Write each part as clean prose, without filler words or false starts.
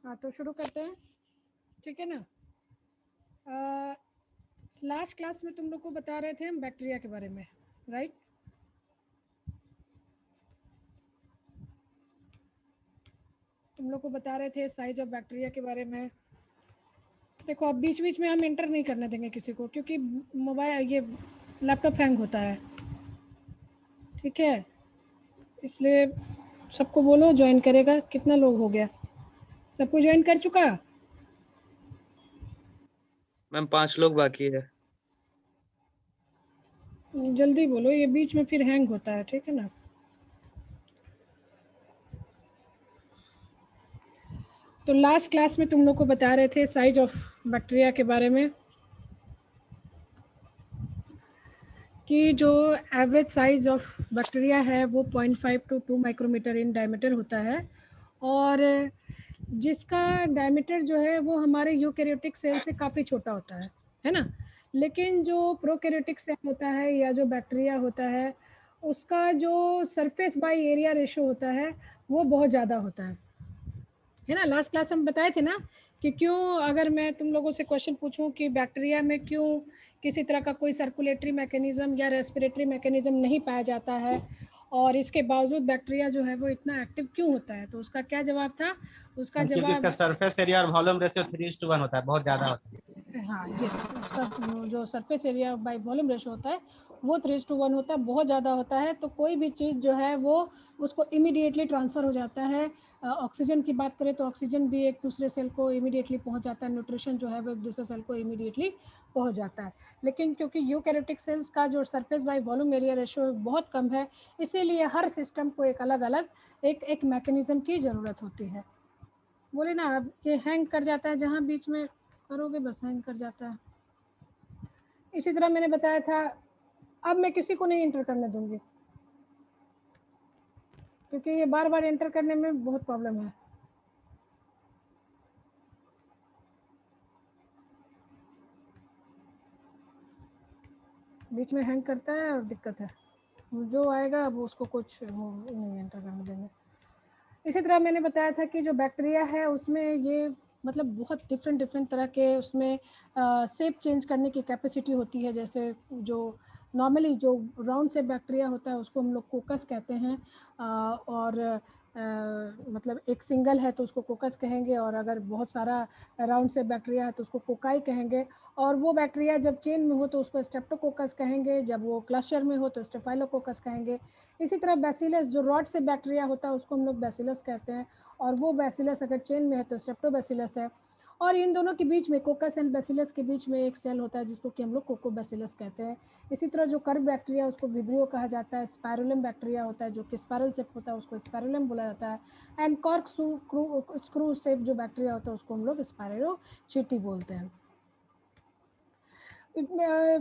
हाँ तो शुरू करते हैं, ठीक है ना। लास्ट क्लास में तुम लोग को बता रहे थे हम बैक्टीरिया के बारे में, राइट। तुम लोग को बता रहे थे साइज ऑफ बैक्टीरिया के बारे में। देखो अब बीच बीच में हम इंटर नहीं करने देंगे किसी को, क्योंकि मोबाइल ये लैपटॉप हैंग होता है, ठीक है। इसलिए सबको बोलो ज्वाइन करेगा। कितना लोग हो गया, सबको ज्वाइन कर चुका। मैम 5 लोग बाकी है। जल्दी बोलो, ये बीच में फिर हैंग होता है, ठीक है ना। तो लास्ट क्लास में तुम लोग को बता रहे थे साइज ऑफ बैक्टीरिया के बारे में, कि जो एवरेज साइज ऑफ बैक्टीरिया है वो 0.5 to 2 माइक्रोमीटर इन डायमीटर होता है, और जिसका डायमीटर जो है वो हमारे यूकैरियोटिक सेल से काफ़ी छोटा होता है ना। लेकिन जो प्रोकैरियोटिक सेल होता है या जो बैक्टीरिया होता है, उसका जो सरफेस बाय एरिया रेशो होता है वो बहुत ज़्यादा होता है ना। लास्ट क्लास हम बताए थे ना कि क्यों, अगर मैं तुम लोगों से क्वेश्चन पूछूं कि बैक्टीरिया में क्यों किसी तरह का कोई सर्कुलेटरी मैकेनिज्म या रेस्पिरेटरी मैकेनिज्म नहीं पाया जाता है, और इसके बावजूद बैक्टीरिया जो है वो इतना एक्टिव क्यों होता है, तो उसका क्या जवाब था। उसका क्योंकि जवाब, उसका सरफेस एरिया और वॉल्यूम रेशियो 3:1 होता है, बहुत ज्यादा होता है। हाँ ये उसका जो surface area by volume ratio होता है वो 3:1 होता है, बहुत ज़्यादा होता है। तो कोई भी चीज़ जो है वो उसको इमीडिएटली ट्रांसफ़र हो जाता है। ऑक्सीजन की बात करें तो ऑक्सीजन भी एक दूसरे सेल को इमीडिएटली पहुंच जाता है, न्यूट्रिशन जो है वो एक दूसरे सेल को इमीडिएटली पहुंच जाता है। लेकिन क्योंकि यूकैरियोटिक सेल्स का जो surface by volume area ratio बहुत कम है, इसीलिए हर सिस्टम को एक अलग अलग एक मैकेनिज्म की ज़रूरत होती है। बोले ना, अब ये हैंग कर जाता है, जहाँ बीच में करोगे बस हैंग कर जाता है। इसी तरह मैंने बताया था, अब मैं किसी को नहीं एंटर करने दूंगी, क्योंकि ये बार बार एंटर करने में बहुत प्रॉब्लम है। बीच में हैंग करता है और दिक्कत है। जो आएगा अब उसको कुछ वो नहीं एंटर करने देंगे। इसी तरह मैंने बताया था कि जो बैक्टीरिया है उसमें ये मतलब बहुत डिफरेंट डिफरेंट तरह के उसमें शेप चेंज करने की कैपेसिटी होती है। जैसे जो नॉर्मली जो राउंड शेप बैक्टीरिया होता है उसको हम लोग कोकस कहते हैं, और मतलब एक सिंगल है तो उसको कोकस कहेंगे, और अगर बहुत सारा राउंड शेप बैक्टीरिया है तो उसको कोकाई कहेंगे। और वो बैक्टीरिया जब चेन में हो तो उसको स्ट्रेप्टोकोकस कहेंगे, जब वो क्लस्टर में हो तो स्टेफाइलोकोकस कहेंगे। इसी तरह बैसिलस जो रॉड से बैक्टीरिया होता है उसको हम लोग बैसिलस कहते हैं, और वो बैसिलस अगर चेन में है तो स्ट्रेप्टोबैसिलस है। और इन दोनों के बीच में, कोकस एंड बैसिलस के बीच में एक सेल होता है जिसको कि हम लोग कोकोबैसिलस कहते हैं। इसी तरह जो कर्व बैक्टीरिया उसको विब्रियो कहा जाता है। स्पायरुलम बैक्टीरिया होता है जो कि स्पायरल शेप होता है उसको स्पायरुलम बोला जाता है। एंड कॉर्क स्क्रू शेप जो बैक्टीरिया होता है उसको हम लोग स्पायरोचीटी बोलते हैं।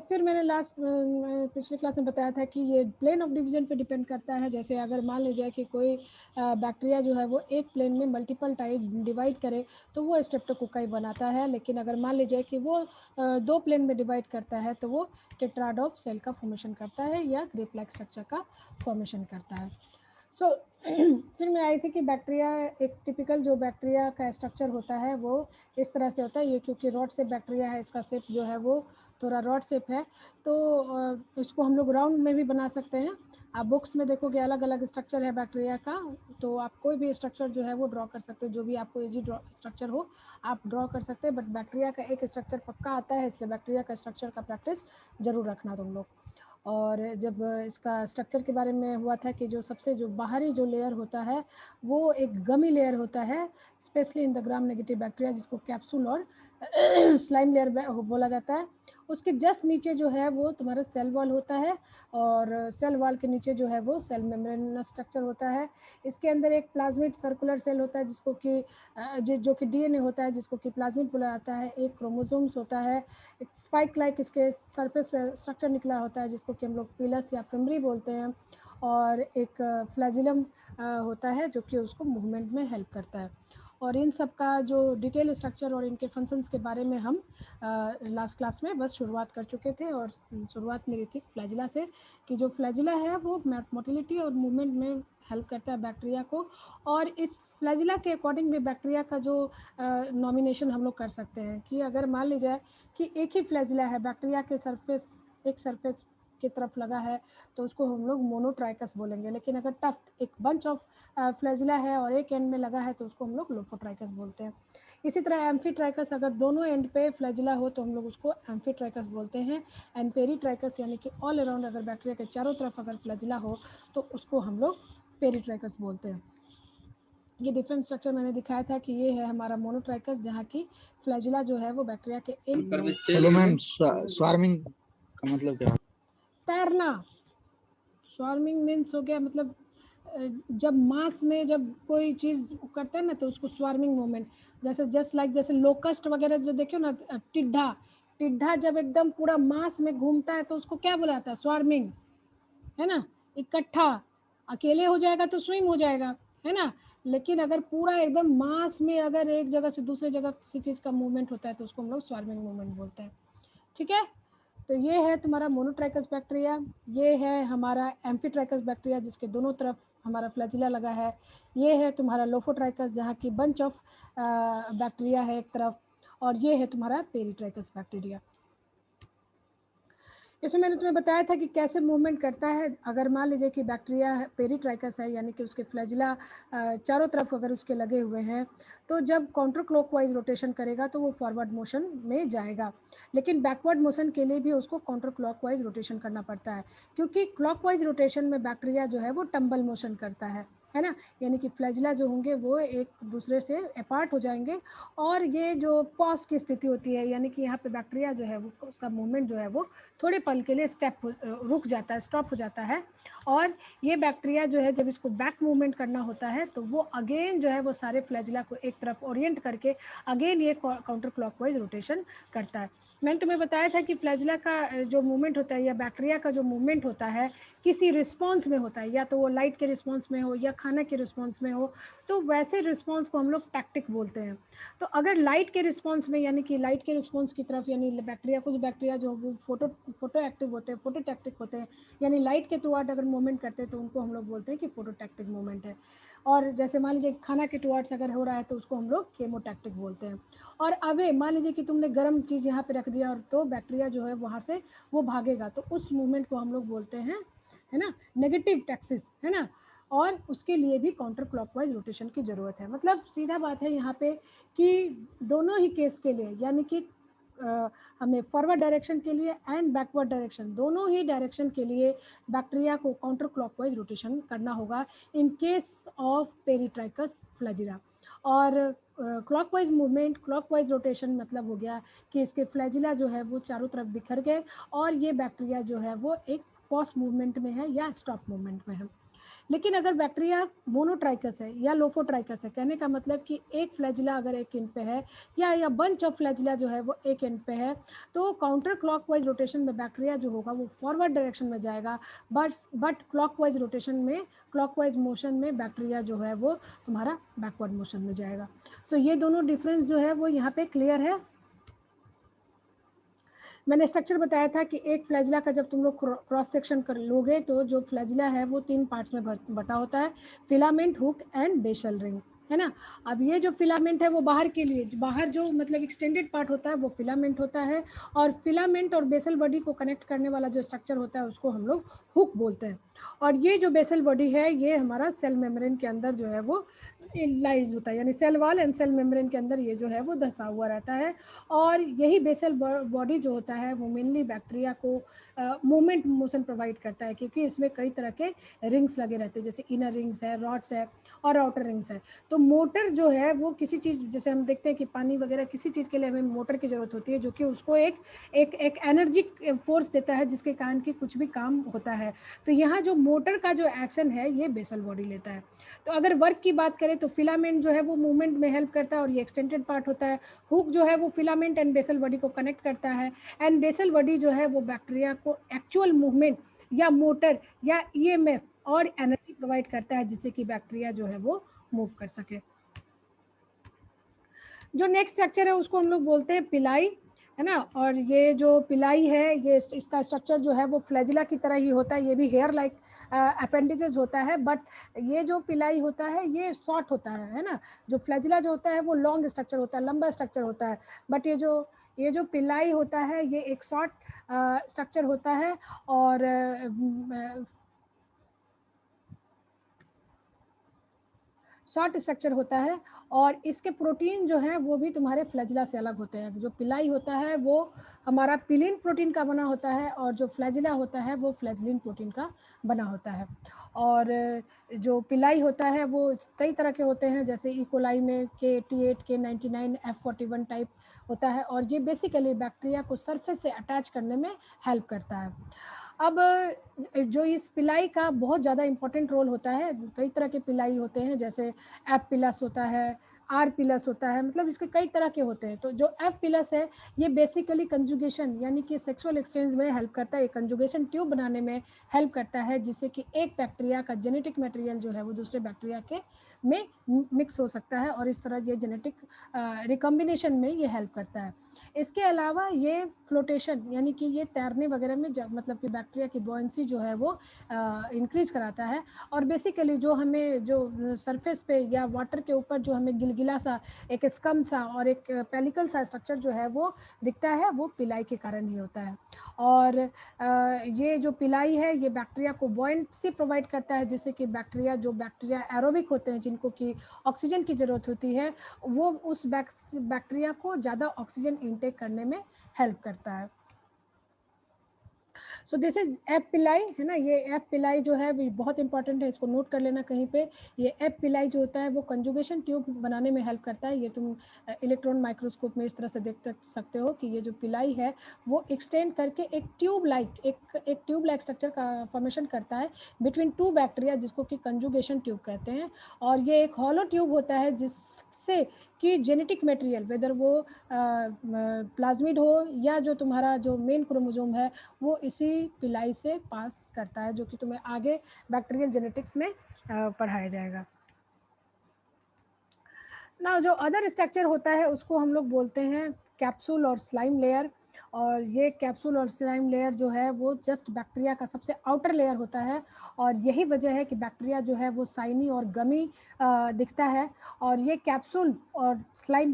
फिर मैंने लास्ट पिछले क्लास में बताया था कि ये प्लेन ऑफ डिवीजन पे डिपेंड करता है। जैसे अगर मान लीजिए कि कोई बैक्टीरिया जो है वो एक प्लेन में मल्टीपल टाइप डिवाइड करे तो वो स्ट्रेप्टोकोकाई बनाता है। लेकिन अगर मान लीजिए कि वो दो प्लेन में डिवाइड करता है तो वो टेट्राड ऑफ सेल का फॉर्मेशन करता है या ग्रेप लाइक स्ट्रक्चर का फॉर्मेशन करता है। सो फिर मैं आई थी कि बैक्टीरिया, एक टिपिकल जो बैक्टीरिया का स्ट्रक्चर होता है वो इस तरह से होता है। ये क्योंकि रॉड शेप बैक्टीरिया है, इसका शेप जो है वो थोड़ा रॉड शेप है, तो इसको हम लोग राउंड में भी बना सकते हैं। आप बुक्स में देखोगे अलग अलग स्ट्रक्चर है बैक्टीरिया का, तो आप कोई भी स्ट्रक्चर जो है वो ड्रॉ कर सकते हैं, जो भी आपको इजी स्ट्रक्चर हो आप ड्रॉ कर सकते हैं। बट बैक्टीरिया का एक स्ट्रक्चर पक्का आता है, इसलिए बैक्टीरिया का स्ट्रक्चर का प्रैक्टिस ज़रूर रखना तुम लोग। और जब इसका स्ट्रक्चर के बारे में हुआ था कि जो सबसे जो बाहरी जो लेयर होता है वो एक गमी लेयर होता है, specially in the gram negative bacteria, जिसको कैप्सूल और स्लाइम लेयर बोला जाता है। उसके जस्ट नीचे जो है वो तुम्हारा सेल वॉल होता है, और सेल वॉल के नीचे जो है वो सेल मेम्ब्रेन स्ट्रक्चर होता है। इसके अंदर एक प्लाज्मिड सर्कुलर सेल होता है जिसको कि जो कि डीएनए होता है जिसको कि प्लाज्मिड बोला जाता है। एक क्रोमोसोम्स होता है, एक स्पाइक लाइक इसके सरफेस पे स्ट्रक्चर निकला होता है जिसको कि हम लोग पिलस या फिमरी बोलते हैं। और एक फ्लैजिलम होता है जो कि उसको मूवमेंट में हेल्प करता है। और इन सब का जो डिटेल स्ट्रक्चर और इनके फंक्शंस के बारे में हम लास्ट क्लास में बस शुरुआत कर चुके थे। और शुरुआत मेरी थी फ्लैजिला से, कि जो फ्लैजिला है वो मोटिलिटी और मूवमेंट में हेल्प करता है बैक्टीरिया को। और इस फ्लैजिला के अकॉर्डिंग भी बैक्टीरिया का जो नॉमिनेशन हम लोग कर सकते हैं कि अगर मान लीजिए कि एक ही फ्लैजिला है, बैक्टीरिया के सरफेस एक सरफेस की तरफ लगा है, तो उसको हम लोग मोनोट्राइकस बोलेंगे। लेकिन अगर टफ्ट एक बंच ऑफ फ्लैजिला है और एक एंड में लगा है तो उसको हम लोग लोफोट्राइकस बोलते हैं। इसी तरह एम्फीट्राइकस, अगर दोनों एंड पे फ्लैजिला हो तो हम लोग उसको एम्फीट्राइकस बोलते हैं। एंड पेरीट्राइकस यानी कि ऑल अराउंड अगर बैक्टीरिया के चारों तरफ अगर फ्लैजिला हो तो उसको हम लोग पेरीट्राइकस बोलते हैं। ये डिफरेंट स्ट्रक्चर मैंने दिखाया था कि ये है हमारा मोनोट्राइकस, जहाँ की फ्लैजिला जो है वो बैक्टीरिया के एक। हेलो मैम, स्वार्मिंग का मतलब क्या है? तैरना। स्वार्मिंग मीन्स हो गया मतलब जब मास में जब कोई चीज़ करता है ना तो उसको स्वार्मिंग मूवमेंट, जैसे जस्ट लाइक जैसे लोकस्ट वगैरह जो देखियो ना, टिड्ढा टिड्ढा जब एकदम पूरा मास में घूमता है तो उसको क्या बुलाता है? स्वार्मिंग, है ना। इकट्ठा, अकेले हो जाएगा तो स्विम हो जाएगा, है ना। लेकिन अगर पूरा एकदम मास में अगर एक जगह से दूसरे जगह किसी चीज़ का मूवमेंट होता है तो उसको हम लोग स्वार्मिंग मूवमेंट बोलते हैं। ठीक है, तो ये है तुम्हारा मोनोट्राइकस बैक्टीरिया, ये है हमारा एम्फीट्राइकस बैक्टीरिया जिसके दोनों तरफ हमारा फ्लैजिला लगा है, ये है तुम्हारा लोफोट्राइकस जहाँ की बंच ऑफ बैक्टीरिया है एक तरफ, और ये है तुम्हारा पेरीट्राइकस बैक्टीरिया। इसमें मैंने तुम्हें बताया था कि कैसे मूवमेंट करता है। अगर मान लीजिए कि बैक्टीरिया पेरीट्राइकस है यानी कि उसके फ्लैजिला चारों तरफ अगर उसके लगे हुए हैं, तो जब काउंटर क्लॉकवाइज रोटेशन करेगा तो वो फॉरवर्ड मोशन में जाएगा। लेकिन बैकवर्ड मोशन के लिए भी उसको काउंटर क्लॉकवाइज रोटेशन करना पड़ता है, क्योंकि क्लॉकवाइज रोटेशन में बैक्टीरिया जो है वो टम्बल मोशन करता है ना। यानी कि फ्लैजिला जो होंगे वो एक दूसरे से अपार्ट हो जाएंगे, और ये जो पॉज की स्थिति होती है यानी कि यहाँ पे बैक्टीरिया जो है वो उसका मूवमेंट जो है वो थोड़े पल के लिए रुक जाता है, स्टॉप हो जाता है। और ये बैक्टीरिया जो है जब इसको बैक मूवमेंट करना होता है तो वो अगेन जो है वो सारे फ्लैजिला को एक तरफ ओरिएंट करके अगेन ये काउंटर क्लॉकवाइज रोटेशन करता है। मैंने तुम्हें बताया था कि फ्लैजिला का जो मूवमेंट होता है या बैक्टीरिया का जो मूवमेंट होता है किसी रिस्पॉन्स में होता है, या तो वो लाइट के रिस्पॉन्स में हो या खाना के रिस्पॉन्स में हो, तो वैसे रिस्पॉन्स को हम लोग टैक्टिक बोलते हैं। तो अगर लाइट के रिस्पॉन्स में यानी कि लाइट के रिस्पॉन्स की तरफ यानी बैक्टीरिया, कुछ बैक्टीरिया जो वो फोटो एक्टिव होते हैं, फोटो टैक्टिक होते हैं, यानी लाइट के टुवर्ड अगर मूवमेंट करते हैं तो उनको हम लोग बोलते हैं कि फोटो टैक्टिक मूवमेंट है। और जैसे मान लीजिए खाना के टुवर्ड्स अगर हो रहा है तो उसको हम लोग केमोटैक्टिक बोलते हैं। और अवे मान लीजिए कि तुमने गर्म चीज़ यहाँ पे रख दिया और तो बैक्टीरिया जो है वहाँ से वो भागेगा, तो उस मूवमेंट को हम लोग बोलते हैं, है ना, नेगेटिव टैक्सिस, है ना। और उसके लिए भी काउंटर क्लॉकवाइज रोटेशन की ज़रूरत है। मतलब सीधा बात है यहाँ पे कि दोनों ही केस के लिए यानी कि हमें फॉरवर्ड डायरेक्शन के लिए एंड बैकवर्ड डायरेक्शन, दोनों ही डायरेक्शन के लिए बैक्टीरिया को काउंटर क्लॉकवाइज रोटेशन करना होगा इन केस ऑफ पेरीट्राइकस फ्लैजिला। और क्लॉकवाइज मूवमेंट, क्लॉकवाइज रोटेशन मतलब हो गया कि इसके फ्लैजिला जो है वो चारों तरफ बिखर गए और ये बैक्टीरिया जो है वो एक पॉज मूवमेंट में है या स्टॉप मूवमेंट में है। लेकिन अगर बैक्टीरिया मोनोट्राइकस है या लोफोट्राइकस है, कहने का मतलब कि एक फ्लैजिला अगर एक एंड पे है या बंच ऑफ फ्लैजिला जो है वो एक एंड पे है, तो काउंटर क्लॉकवाइज रोटेशन में बैक्टीरिया जो होगा वो फॉरवर्ड डायरेक्शन में जाएगा, बट क्लॉकवाइज रोटेशन में, क्लॉकवाइज मोशन में बैक्टीरिया जो है वो तुम्हारा बैकवर्ड मोशन में जाएगा। सो ये दोनों डिफरेंस जो है वो यहाँ पे क्लियर है। मैंने स्ट्रक्चर बताया था कि एक फ्लैजिला का जब तुम लोग क्रॉस सेक्शन कर लोगे तो जो फ्लैजिला है वो 3 पार्ट्स में बटा होता है, filament, hook and basal ring, है ना। अब ये जो फिलामेंट है वो बाहर के लिए, बाहर जो मतलब एक्सटेंडेड पार्ट होता है वो फिलामेंट होता है, और फिलामेंट और बेसल बॉडी को कनेक्ट करने वाला जो स्ट्रक्चर होता है उसको हम लोग हुक बोलते हैं। और ये जो बेसल बॉडी है ये हमारा सेल मेम्ब्रेन के अंदर जो है वो लाइज होता है, यानी cell wall and cell membrane के अंदर ये जो है वो धंसा हुआ रहता है। और यही बेसल बॉडी जो होता है वो मेनली बैक्टीरिया को मूवमेंट मोशन प्रोवाइड करता है, क्योंकि इसमें कई तरह के रिंग्स लगे रहते हैं, जैसे इनर रिंग्स है, रॉड्स है और आउटर रिंग्स है। तो मोटर जो है वो किसी चीज़, जैसे हम देखते हैं कि पानी वगैरह किसी चीज़ के लिए हमें मोटर की ज़रूरत होती है, जो कि उसको एक एनर्जी फोर्स देता है जिसके कारण कि कुछ भी काम होता है। तो यहाँ जो मोटर का जो एक्शन है ये बेसल बॉडी लेता है। तो अगर वर्क की बात करें तो फिलामेंट जो है वो मूवमेंट में हेल्प करता है और ये एक्सटेंडेड पार्ट होता है। हुक जो है वो फिलामेंट एंड बेसल बॉडी को कनेक्ट करता है, एंड बेसल बॉडी जो है वो बैक्टीरिया को एक्चुअल मूवमेंट या मोटर या ईएमएफ और एनर्जी प्रोवाइड करता है जिससे कि बैक्टीरिया जो है वो मूव कर सके। जो नेक्स्ट स्ट्रक्चर है उसको हम लोग बोलते हैं पिलाई, है ना। और ये जो पिलाई है ये इसका स्ट्रक्चर जो है वो फ्लैजिला की तरह ही होता है, ये भी हेयर लाइक अपेंडिजेस होता है, बट ये जो पिलाई होता है ये शॉर्ट होता है ना। जो फ्लैजिला जो होता है वो लॉन्ग स्ट्रक्चर होता है, लंबा स्ट्रक्चर होता है, बट ये जो पिलाई होता है ये एक शॉर्ट स्ट्रक्चर होता है और शॉर्ट स्ट्रक्चर होता है। और इसके प्रोटीन जो है वो भी तुम्हारे फ्लैजिला से अलग होते हैं। जो पिलाई होता है वो हमारा पिलिन प्रोटीन का बना होता है और जो फ्लैजिला होता है वो फ्लैजिलिन प्रोटीन का बना होता है। और जो पिलाई होता है वो कई तरह के होते हैं, जैसे इकोलाई में K88, K99, F41 टाइप होता है, और ये बेसिकली बैक्टीरिया को सरफेस से अटैच करने में हेल्प करता है। अब जो इस पिलाई का बहुत ज़्यादा इम्पोर्टेंट रोल होता है, कई तरह के पिलाई होते हैं, जैसे एफ पिलस होता है, आर पिलस होता है, मतलब इसके कई तरह के होते हैं। तो जो एफ पिलस है ये बेसिकली कंजुगेशन यानी कि सेक्सुअल एक्सचेंज में हेल्प करता है, कंजुगेशन ट्यूब बनाने में हेल्प करता है, जिससे कि एक बैक्टीरिया का जेनेटिक मटेरियल जो है वो दूसरे बैक्टीरिया के में मिक्स हो सकता है और इस तरह ये जेनेटिक रिकॉम्बिनेशन में ये हेल्प करता है। इसके अलावा ये फ्लोटेशन यानी कि ये तैरने वगैरह में मतलब कि बैक्टीरिया की बॉयंसी जो है वो इंक्रीज कराता है। और बेसिकली जो हमें जो सरफेस पे या वाटर के ऊपर जो हमें गिलगिला सा एक स्कम सा और एक पेलिकल सा स्ट्रक्चर जो है वो दिखता है वो पिलाई के कारण ही होता है। और ये जो पिलाई है ये बैक्टीरिया को बॉयंसी प्रोवाइड करता है, जिससे कि बैक्टीरिया एरोबिक होते हैं जिनको कि ऑक्सीजन की ज़रूरत होती है, वो उस बैक्टीरिया को ज़्यादा ऑक्सीजन इनटेक करने में हेल्प करता है। सो दिस इज एफ पिलाई, है ना। ये एफ पिलाई जो है वो बहुत इंपॉर्टेंट है, इसको नोट कर लेना कहीं पे। ये एफ पिलाई जो होता है वो कंजुगेशन ट्यूब बनाने में हेल्प करता है। ये तुम इलेक्ट्रॉन माइक्रोस्कोप में इस तरह से देख सकते हो कि ये जो पिलाई है वो एक्सटेंड करके एक ट्यूब लाइक स्ट्रक्चर का फॉर्मेशन करता है बिटवीन टू बैक्टीरिया, जिसको कि कंजुगेशन ट्यूब कहते हैं। और ये एक हॉलो ट्यूब होता है जिससे कि जेनेटिक मटेरियल वेदर वो प्लाज्मिड हो या जो तुम्हारा जो मेन क्रोमोसोम है वो इसी पिलाई से पास करता है, जो कि तुम्हें आगे बैक्टीरियल जेनेटिक्स में पढ़ाया जाएगा ना। जो अदर स्ट्रक्चर होता है उसको हम लोग बोलते हैं कैप्सूल और स्लाइम लेयर। और ये कैप्सूल और स्लाइम लेयर जो है वो जस्ट बैक्टीरिया का सबसे आउटर लेयर होता है, और यही वजह है कि बैक्टीरिया जो है वो साइनी और गमी दिखता है। और ये कैप्सूल और स्लाइम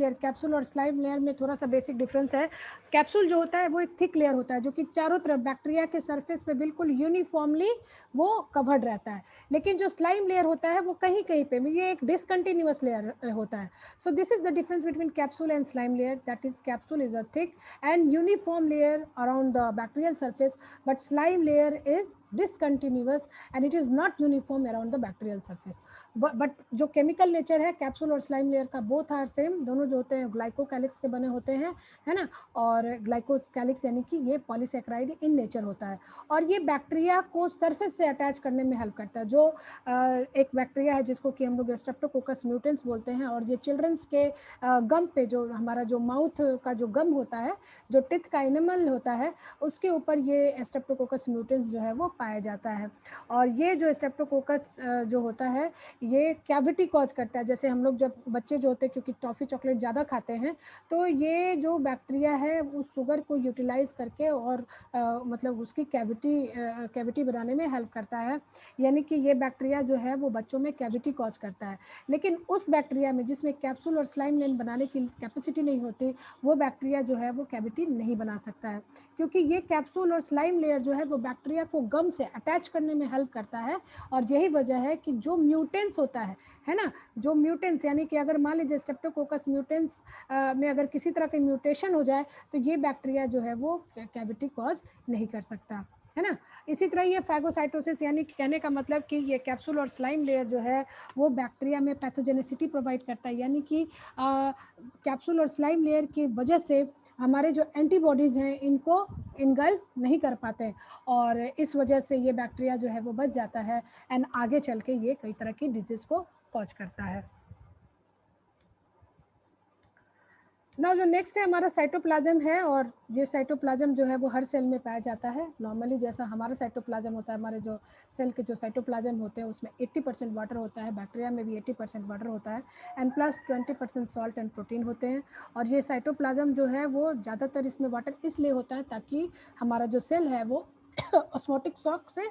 लेयर में थोड़ा सा बेसिक डिफरेंस है। कैप्सूल जो होता है वो एक थिक लेयर होता है जो कि चारों तरफ बैक्टीरिया के सरफेस पे बिल्कुल यूनिफॉर्मली वो कवर्ड रहता है, लेकिन जो स्लाइम लेयर होता है वो कहीं कहीं पे ये एक डिसकंटिन्यूअस लेयर होता है। So this is the difference between capsule and slime layer. That is, capsule is a thick and uniform layer around the bacterial surface, but slime layer is discontinuous and it is not uniform around the bacterial surface. But जो chemical nature है capsule और slime layer का both are same, दोनों जो होते हैं glycocalyx के बने होते हैं, है ना। और ग्लाइकोकैलिक्स यानी कि ये पॉलीसैकेराइड इन नेचर होता है, और ये बैक्टीरिया को सरफेस से अटैच करने में हेल्प करता है। जो एक बैक्टीरिया है जिसको कि हम लोग स्ट्रेप्टोकोकस म्यूटेंस बोलते हैं, और ये चिल्ड्रंस के गम पे जो हमारा जो माउथ का जो गम होता है, जो टिथ का एनिमल होता है, उसके ऊपर ये स्ट्रेप्टोकोकस म्यूटेंस जो है वो पाया जाता है। और ये जो स्ट्रेप्टोकोकस जो होता है ये कैविटी कॉज करता है। जैसे हम लोग जब बच्चे जो होते हैं क्योंकि टॉफ़ी चॉकलेट ज़्यादा खाते हैं, तो ये जो बैक्टीरिया है उस शुगर को यूटिलाइज करके और मतलब उसकी कैविटी बनाने में हेल्प करता है, यानी कि ये बैक्टीरिया जो है वो बच्चों में कैविटी कॉज करता है। लेकिन उस बैक्टीरिया में जिसमें कैप्सूल और स्लाइम लेयर बनाने की कैपेसिटी नहीं होती, वो बैक्टीरिया जो है वो कैविटी नहीं बना सकता है, क्योंकि ये कैप्सूल और स्लाइम लेयर जो है वो बैक्टीरिया को गम से अटैच करने में हेल्प करता है। और यही वजह है कि जो म्यूटेंट्स होता है ना, जो म्यूटेंट्स यानी कि अगर मान लीजिए स्ट्रेप्टोकोकस म्यूटेंट्स में अगर किसी तरह की म्यूटेशन हो जाए तो ये बैक्टीरिया जो है वो कैविटी कॉज नहीं कर सकता, है ना। इसी तरह ये फैगोसाइटोसिस यानी कहने का मतलब कि ये कैप्सूल और स्लाइम लेयर जो है वो बैक्टीरिया में पैथोजेनिसिटी प्रोवाइड करता है, यानी कि कैप्सूल और स्लाइम लेयर की वजह से हमारे जो एंटीबॉडीज़ हैं इनको इनगल्फ नहीं कर पाते, और इस वजह से ये बैक्टीरिया जो है वो बच जाता है एंड आगे चल के ये कई तरह की डिजीज़ को कॉज करता है। ना जो नेक्स्ट है हमारा साइटोप्लाज्म है, और ये साइटोप्लाज्म जो है वो हर सेल में पाया जाता है। नॉर्मली जैसा हमारा साइटोप्लाज्म होता है, हमारे जो सेल के जो साइटोप्लाज्म होते हैं उसमें 80% वाटर होता है, बैक्टीरिया में भी 80% वाटर होता है, and plus 20% salt and protein होते हैं। और ये साइटोप्लाज्म जो है वो ज़्यादातर इसमें वाटर इसलिए होता है ताकि हमारा जो सेल है वो ऑस्मोटिक शॉक से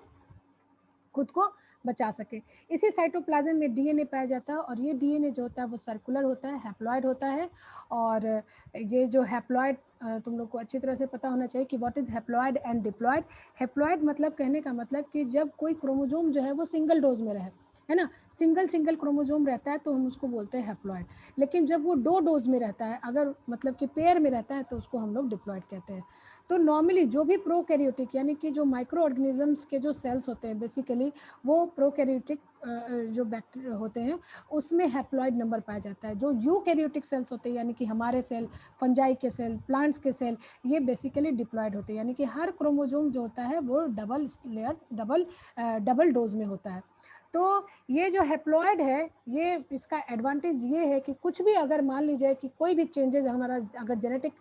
खुद को बचा सके। इसी साइटोप्लाज्म में डीएनए पाया जाता है, और ये डीएनए जो होता है वो सर्कुलर होता है, हैप्लॉइड होता है। और ये जो हैप्लॉइड, तुम लोग को अच्छी तरह से पता होना चाहिए कि what is haploid and diploid. Haploid मतलब, कहने का मतलब कि जब कोई क्रोमोसोम जो है वो सिंगल डोज में रहे, है ना, सिंगल क्रोमोसोम रहता है तो हम उसको बोलते हैं हैप्लॉइड। लेकिन जब वो 2 डोज में रहता है, अगर मतलब कि पेयर में रहता है, तो उसको हम लोग डिप्लॉइड कहते हैं। तो नॉर्मली जो भी प्रोकैरियोटिक यानी कि जो माइक्रो ऑर्गेनिजम्स के जो सेल्स होते हैं बेसिकली, वो प्रोकैरियोटिक जो बैक्टीरिया होते हैं उसमें हैप्लॉइड नंबर पाया जाता है। जो यूकैरियोटिक सेल्स होते हैं यानी कि हमारे सेल, फंजाई के सेल, प्लांट्स के सेल, ये बेसिकली डिप्लॉइड होते हैं, यानी कि हर क्रोमोसोम जो होता है वो डबल डोज में होता है। तो ये जो हैप्लॉइड है, ये इसका एडवांटेज ये है कि कुछ भी अगर मान लीजिए कि कोई भी चेंजेस हमारा अगर जेनेटिक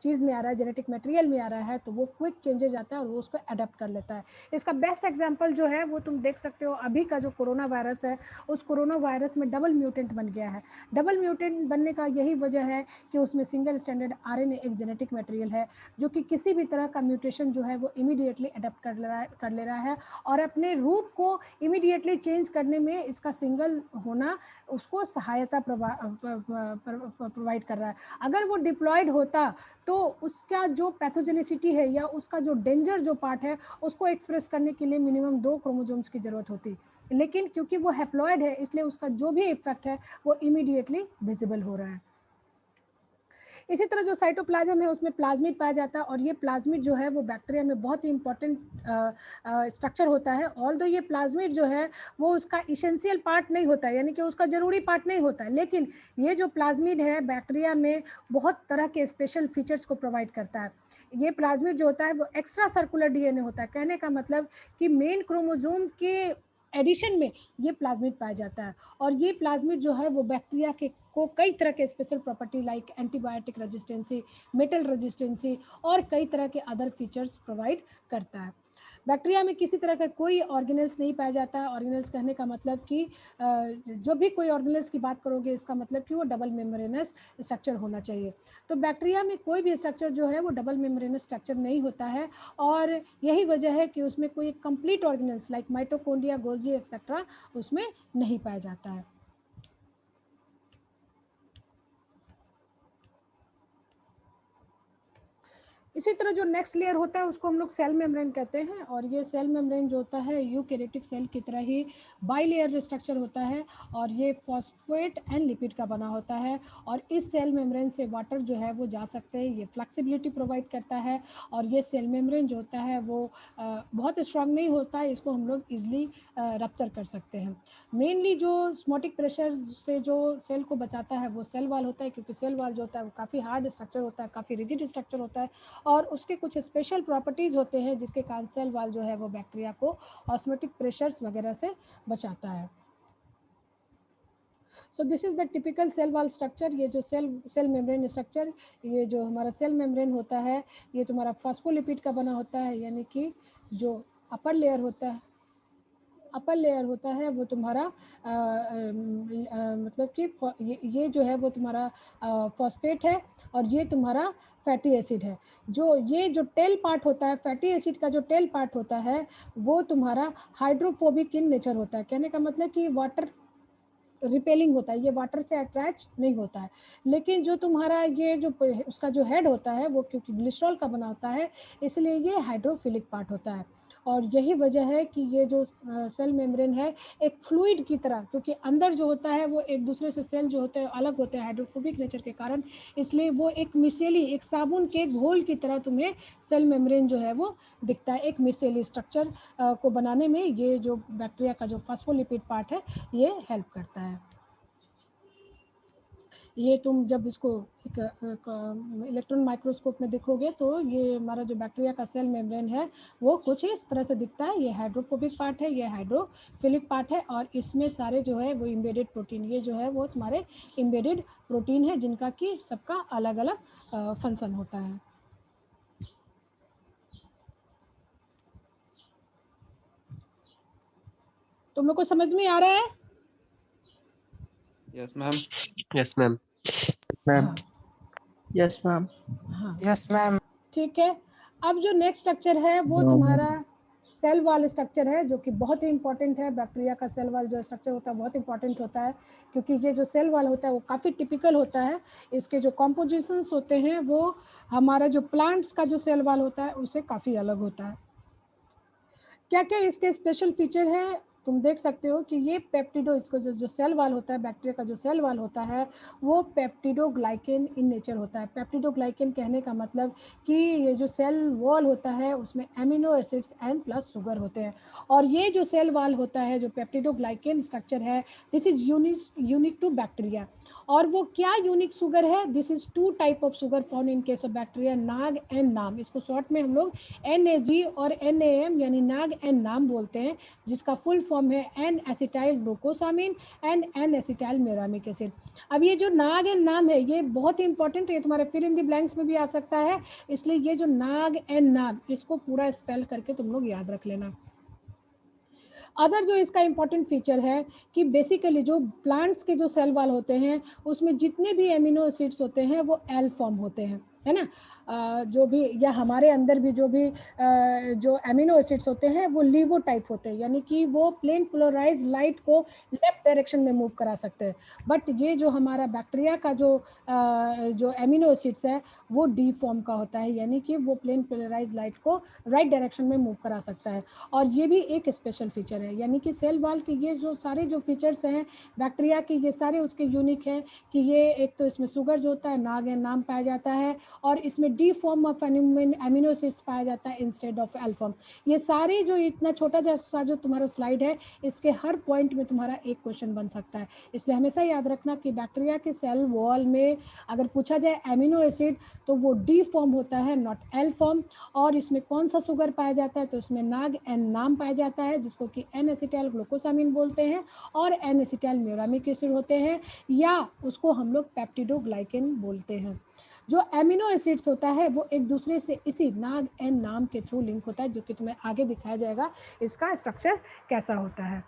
चीज़ में आ रहा है, जेनेटिक मटेरियल में आ रहा है, तो वो क्विक चेंजेस आता है और वो उसको अडेप्ट कर लेता है। इसका बेस्ट एग्जांपल जो है वो तुम देख सकते हो, अभी का जो कोरोना वायरस है, उस कोरोना वायरस में डबल म्यूटेंट बन गया है। डबल म्यूटेंट बनने का यही वजह है कि उसमें सिंगल स्टैंडर्ड आरएनए एक जेनेटिक मटेरियल है, जो कि किसी भी तरह का म्यूटेशन जो है वो इमीडिएटली अडेप्ट कर ले रहा है, और अपने रूप को इमीडिएटली चेंज करने में इसका सिंगल होना उसको सहायता प्रोवाइड कर रहा है। अगर वो डिप्लॉयड होता तो उसका जो पैथोजेनिसिटी है या उसका जो डेंजर जो पार्ट है उसको एक्सप्रेस करने के लिए मिनिमम 2 क्रोमोसोम्स की जरूरत होती, लेकिन क्योंकि वो हैप्लॉयड है इसलिए उसका जो भी इफेक्ट है वो इमीडिएटली विजिबल हो रहा है। इसी तरह जो साइटोप्लाज्म है उसमें प्लाज्मिड पाया जाता है, और ये प्लाज्मिड जो है वो बैक्टीरिया में बहुत ही इंपॉर्टेंट स्ट्रक्चर होता है। ऑल्दो ये प्लाज्मिड जो है वो उसका इसेंशियल पार्ट नहीं होता है, यानी कि उसका ज़रूरी पार्ट नहीं होता है, लेकिन ये जो प्लाज्मिड है बैक्टीरिया में बहुत तरह के स्पेशल फीचर्स को प्रोवाइड करता है। ये प्लाज्मिड जो होता है वो एक्स्ट्रा सर्कुलर डीएनए होता है, कहने का मतलब कि मेन क्रोमोसोम के एडिशन में ये प्लाज्मिड पाया जाता है। और ये प्लाज्मिड जो है वो बैक्टीरिया के को कई तरह के special property like antibiotic resistancy, metal resistancy और कई तरह के अदर फीचर्स प्रोवाइड करता है। बैक्टीरिया में किसी तरह का कोई ऑर्गेनेल्स नहीं पाया जाता है। ऑर्गेनेल्स कहने का मतलब कि जो भी कोई ऑर्गेनेल्स की बात करोगे इसका मतलब कि वो डबल मेम्ब्रेनस स्ट्रक्चर होना चाहिए। तो बैक्टीरिया में कोई भी स्ट्रक्चर जो है वो डबल मेम्ब्रेनस स्ट्रक्चर नहीं होता है, और यही वजह है कि उसमें कोई complete organelles like mitochondria, Golgi etcetera उसमें नहीं पाया जाता है। इसी तरह जो नेक्स्ट लेयर होता है उसको हम लोग सेल मेम्ब्रेन कहते हैं, और ये सेल मेम्ब्रेन जो होता है यूकैरियोटिक सेल की तरह ही बाइलेयर स्ट्रक्चर होता है, और ये फॉस्फेट एंड लिपिड का बना होता है। और इस सेल मेम्ब्रेन से वाटर जो है वो जा सकते हैं, ये फ्लेक्सिबिलिटी प्रोवाइड करता है। और ये सेल मेम्ब्रेन जो होता है वो बहुत स्ट्रांग नहीं होता है, इसको हम लोग ईजिली रप्चर कर सकते हैं। मेनली जो ऑस्मोटिक प्रेशर से जो सेल को बचाता है वो सेल वॉल होता है, क्योंकि सेल वॉल जो होता है वो काफ़ी हार्ड स्ट्रक्चर होता है, काफ़ी रिजिड स्ट्रक्चर होता है, और उसके कुछ स्पेशल प्रॉपर्टीज़ होते हैं जिसके कारण सेल वॉल जो है वो बैक्टीरिया को ऑस्मोटिक प्रेशर्स वगैरह से बचाता है। So this is the typical cell wall structure. ये जो सेल मेम्ब्रेन स्ट्रक्चर, ये जो हमारा सेल मेम्ब्रेन होता है ये तुम्हारा फॉस्फोलिपिड का बना होता है, यानी कि जो अपर लेयर होता है वो तुम्हारा मतलब कि ये जो है वो तुम्हारा फॉस्फेट है, और ये तुम्हारा फैटी एसिड है। जो ये जो टेल पार्ट होता है, फैटी एसिड का जो टेल पार्ट होता है वो तुम्हारा हाइड्रोफोबिक इन नेचर होता है, कहने का मतलब कि वाटर रिपेलिंग होता है, ये वाटर से अटैच नहीं होता है। लेकिन जो तुम्हारा ये जो उसका जो हेड होता है वो क्योंकि ग्लिसरॉल का बना होता है इसलिए ये हाइड्रोफिलिक पार्ट होता है। और यही वजह है कि ये जो सेल मेम्ब्रेन है एक फ्लूइड की तरह, क्योंकि अंदर जो होता है वो एक दूसरे से सेल जो होते हैं अलग होते हैं हाइड्रोफोबिक नेचर के कारण, इसलिए वो एक मिसेली, एक साबुन के घोल की तरह तुम्हें सेल मेम्ब्रेन जो है वो दिखता है। एक मिसेली स्ट्रक्चर को बनाने में ये जो बैक्टीरिया का जो फॉस्फोलिपिड पार्ट है ये हेल्प करता है। ये तुम जब इसको एक इलेक्ट्रॉन माइक्रोस्कोप में देखोगे तो ये हमारा जो बैक्टीरिया का सेल मेम्ब्रेन है वो कुछ इस तरह से दिखता है। ये हाइड्रोफोबिक पार्ट है, ये हाइड्रोफिलिक पार्ट है, और इसमें सारे जो है वो इम्बेडेड प्रोटीन, ये जो है वो तुम्हारे इम्बेडेड प्रोटीन है जिनका कि सबका अलग अलग फंक्शन होता है। तुम लोग को समझ में आ रहा है? Yes ma'am. Yes ma'am. हाँ यस मैम। हाँ यस मैम। ठीक है। अब जो नेक्स्ट स्ट्रक्चर है वो तुम्हारा सेल वॉल स्ट्रक्चर है, जो कि बहुत ही इंपॉर्टेंट है। बैक्टीरिया का सेल वॉल जो स्ट्रक्चर होता है बहुत इंपॉर्टेंट होता है, क्योंकि ये जो सेल वॉल होता है वो काफ़ी टिपिकल होता है। इसके जो कॉम्पोजिशंस होते हैं वो हमारा जो प्लांट्स का जो सेल वॉल होता है उससे काफ़ी अलग होता है। क्या क्या इसके स्पेशल फीचर है तुम देख सकते हो कि ये पेप्टिडो, इसको जो सेल वॉल होता है, बैक्टीरिया का जो सेल वॉल होता है वो पेप्टिडोग्लाइकेन इन नेचर होता है। पेप्टिडोग्लाइकेन कहने का मतलब कि ये जो सेल वॉल होता है उसमें amino acids and plus sugar होते हैं। और ये जो सेल वॉल होता है, जो पेप्टिडोग्लाइकेन स्ट्रक्चर है, this is unique to bacteria. और वो क्या यूनिक शुगर है? This is 2 type of sugar found in case of bacteria, NAG and NAM. इसको शॉर्ट में हम लोग NAG और NAM यानी नाग एंड नाम बोलते हैं, जिसका फुल फॉर्म है N acetyl glucosamine and N acetyl muramic acid. अब ये जो नाग एंड नाम है ये बहुत ही इंपॉर्टेंट है, ये तुम्हारे फिल इन द ब्लैंक्स में भी आ सकता है, इसलिए ये जो नाग एंड नाम इसको पूरा स्पेल करके तुम लोग याद रख लेना। अदर जो इसका इंपॉर्टेंट फीचर है कि बेसिकली जो प्लांट्स के जो सेल वॉल होते हैं उसमें जितने भी एमिनो एसिड्स होते हैं वो एल फॉर्म होते हैं, है ना। जो भी, या हमारे अंदर भी जो भी जो एमिनो एसिड्स होते हैं वो लीवो टाइप होते हैं, यानी कि वो प्लेन पोलराइज लाइट को लेफ्ट डायरेक्शन में मूव करा सकते हैं। बट ये जो हमारा बैक्टीरिया का जो एमिनो एसिड्स है वो डी फॉर्म का होता है, यानी कि वो प्लेन पोलराइज लाइट को राइट डायरेक्शन में मूव करा सकता है। और ये भी एक स्पेशल फीचर है, यानी कि सेल वॉल के ये जो सारे जो फीचर्स हैं बैक्टीरिया के, ये सारे उसके यूनिक हैं कि ये एक तो इसमें शुगर जो होता है नाग एंड नाम पाया जाता है, और इसमें D form of amino acids पाया जाता है इंस्टेड ऑफ एल फॉर्म। ये सारे जो इतना छोटा सा जो तुम्हारा स्लाइड है इसके हर पॉइंट में तुम्हारा एक क्वेश्चन बन सकता है, इसलिए हमेशा याद रखना कि बैक्टीरिया के सेल वॉल में अगर पूछा जाए एमिनो एसिड तो वो डी फॉर्म होता है, नॉट एल फॉर्म। और इसमें कौन सा शुगर पाया जाता है? तो इसमें नाग एंड नाम पाया जाता है, जिसको कि एन एसिटाइल ग्लूकोसामिन बोलते हैं, और एन एसिटाइल म्यूरामिक एसिड होते हैं, या उसको हम लोग पेप्टिडोग्लाइकेन बोलते हैं। जो एमिनो एसिड्स होता है वो एक दूसरे से इसी नाग एंड नाम के थ्रू लिंक होता है, जो कि तुम्हें आगे दिखाया जाएगा इसका स्ट्रक्चर कैसा होता है।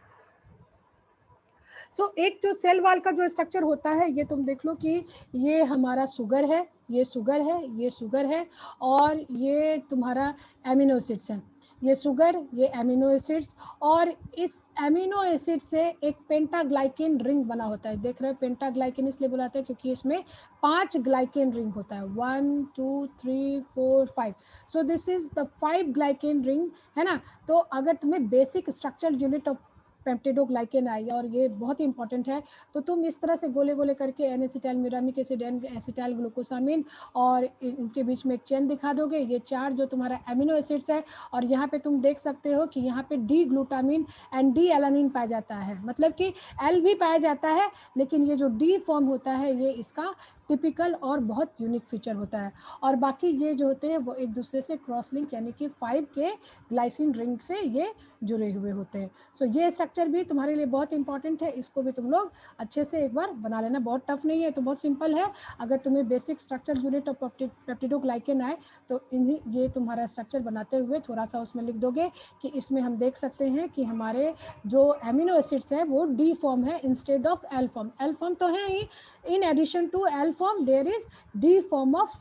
सो एक जो सेल वॉल का जो स्ट्रक्चर होता है ये तुम देख लो कि ये हमारा शुगर है, ये शुगर है, ये शुगर है, और ये तुम्हारा एमिनो एसिड्स है। ये शुगर, ये एमिनो एसिड्स, और इस एमिनो एसिड से एक पेंटाग्लाइकेन रिंग बना होता है। देख रहे हैं, पेंटाग्लाइकेन इसलिए बुलाते हैं क्योंकि इसमें 5 ग्लाइकेन रिंग होता है, 1 2 3 4 5। So this is the 5 glycan ring, है ना। तो अगर तुम्हें basic structural unit of peptidoglycan आई और ये बहुत ही इंपॉर्टेंट है, तो तुम इस तरह से गोले गोले करके N acetyl muramic acid, N acetyl glucosamine, और इनके बीच में एक चेन दिखा दोगे। ये 4 जो तुम्हारा एमिनो एसिड्स है, और यहाँ पे तुम देख सकते हो कि यहाँ पे D glutamine and D alanine पाया जाता है, मतलब कि एल भी पाया जाता है, लेकिन ये जो डी फॉर्म होता है ये इसका टिपिकल और बहुत यूनिक फीचर होता है। और बाकी ये जो होते हैं वो एक दूसरे से क्रॉस लिंक, यानी कि 5 के ग्लाइसिन रिंग से ये जुड़े हुए होते हैं। सो ये स्ट्रक्चर भी तुम्हारे लिए बहुत इंपॉर्टेंट है, इसको भी तुम लोग अच्छे से एक बार बना लेना। बहुत टफ नहीं है, तो बहुत सिंपल है। अगर तुम्हें basic structure unit of peptidoglycan आए तो इन्हीं ये तुम्हारा स्ट्रक्चर बनाते हुए थोड़ा सा उसमें लिख दोगे कि इसमें हम देख सकते हैं कि हमारे जो एमिनो एसिड्स है वो डी फॉर्म है instead of L form. L form तो है ही, in addition to L form there is D form of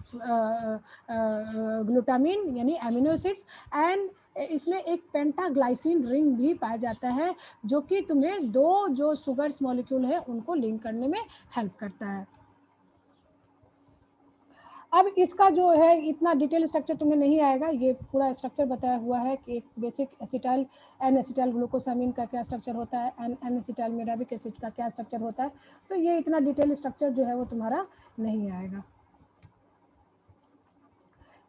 glutamine यानी amino acids, and इसमें एक पेंटाग्लाइसिन रिंग भी पाया जाता है, जो कि तुम्हें 2 जो शुगर्स मॉलिक्यूल है उनको लिंक करने में हेल्प करता है। अब इसका जो है इतना डिटेल स्ट्रक्चर तुम्हें नहीं आएगा, ये पूरा स्ट्रक्चर बताया हुआ है कि एक basic acetyl N acetyl glucosamine का क्या स्ट्रक्चर होता है, एन एसिटाइल म्यूरामिक एसिड का क्या स्ट्रक्चर होता है, तो ये इतना डिटेल स्ट्रक्चर जो है वो तुम्हारा नहीं आएगा।